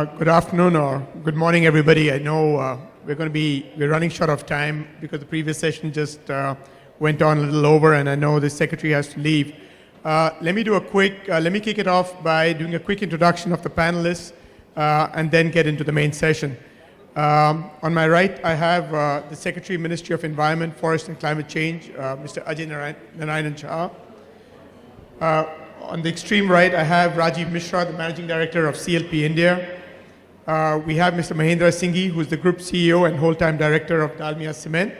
Good afternoon or good morning, everybody. I know we're running short of time because the previous session just went on a little over, and I know the secretary has to leave. Let me kick it off by doing a quick introduction of the panelists and then get into the main session. On my right, I have the Secretary, Ministry of Environment, Forest and Climate Change, Mr. Ajay Narayanan Jha. On the extreme right, I have Rajiv Mishra, the Managing Director of CLP India. We have Mr. Mahendra Singhi, who is the Group CEO and whole-time Director of Dalmia Cement.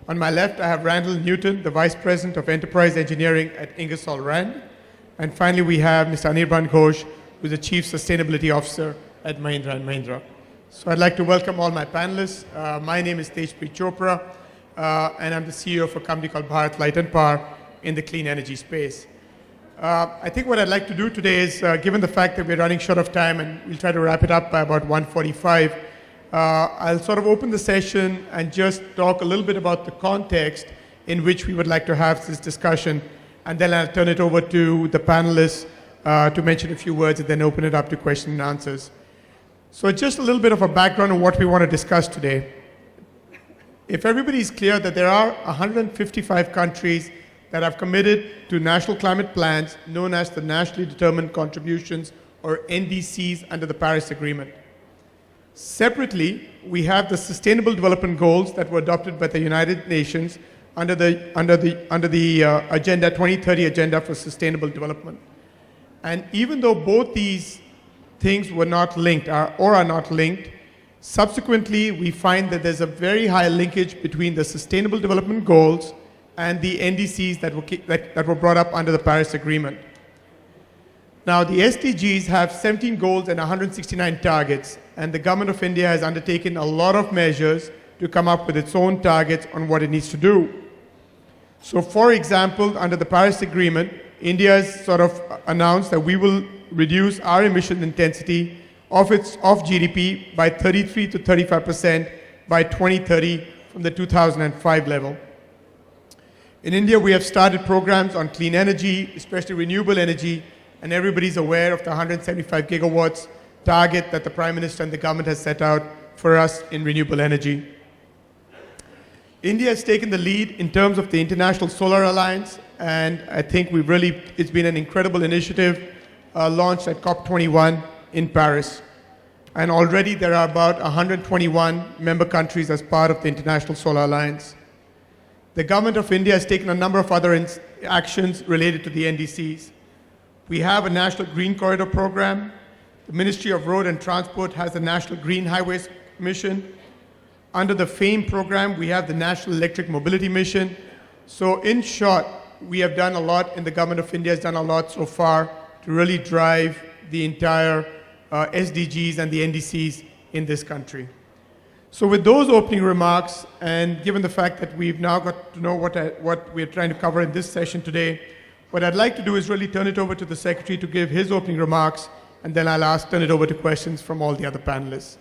On my left, I have Randall Newton, the Vice President of Enterprise Engineering at Ingersoll Rand. And finally, we have Mr. Anirban Ghosh, who is the Chief Sustainability Officer at Mahindra & Mahindra. So I'd like to welcome all my panelists. My name is Tejpreet Chopra, and I'm the CEO of a company called Bharat Light and Power in the clean energy space. I think what I'd like to do today is, given the fact that we're running short of time and we'll try to wrap it up by about 1:45, I'll sort of open the session and just talk a little bit about the context in which we would like to have this discussion, and then I'll turn it over to the panelists to mention a few words and then open it up to questions and answers. So just a little bit of a background on what we want to discuss today. If everybody is clear that there are 155 countries that have committed to national climate plans known as the Nationally Determined Contributions, or NDCs, under the Paris Agreement. Separately, we have the Sustainable Development Goals that were adopted by the United Nations under the Agenda 2030 Agenda for Sustainable Development. And even though both these things were not linked or are not linked, subsequently we find that there's a very high linkage between the Sustainable Development Goals and the NDCs that were brought up under the Paris Agreement. Now, the SDGs have 17 goals and 169 targets, and the government of India has undertaken a lot of measures to come up with its own targets on what it needs to do. So, for example, under the Paris Agreement, India has sort of announced that we will reduce our emission intensity of GDP by 33 to 35% by 2030 from the 2005 level. In India, we have started programs on clean energy, especially renewable energy, and everybody's aware of the 175 gigawatts target that the Prime Minister and the government has set out for us in renewable energy. India has taken the lead in terms of the International Solar Alliance, and I think it's been an incredible initiative launched at COP21 in Paris. And already there are about 121 member countries as part of the International Solar Alliance. The government of India has taken a number of other actions related to the NDCs. We have a National Green Corridor Program. The Ministry of Road and Transport has the National Green Highways Mission. Under the FAME program, we have the National Electric Mobility Mission. So in short, we have done a lot, and the government of India has done a lot so far to really drive the entire SDGs and the NDCs in this country. So with those opening remarks, and given the fact that we've now got to know what we're trying to cover in this session today, what I'd like to do is really turn it over to the Secretary to give his opening remarks, and then I'll turn it over to questions from all the other panelists.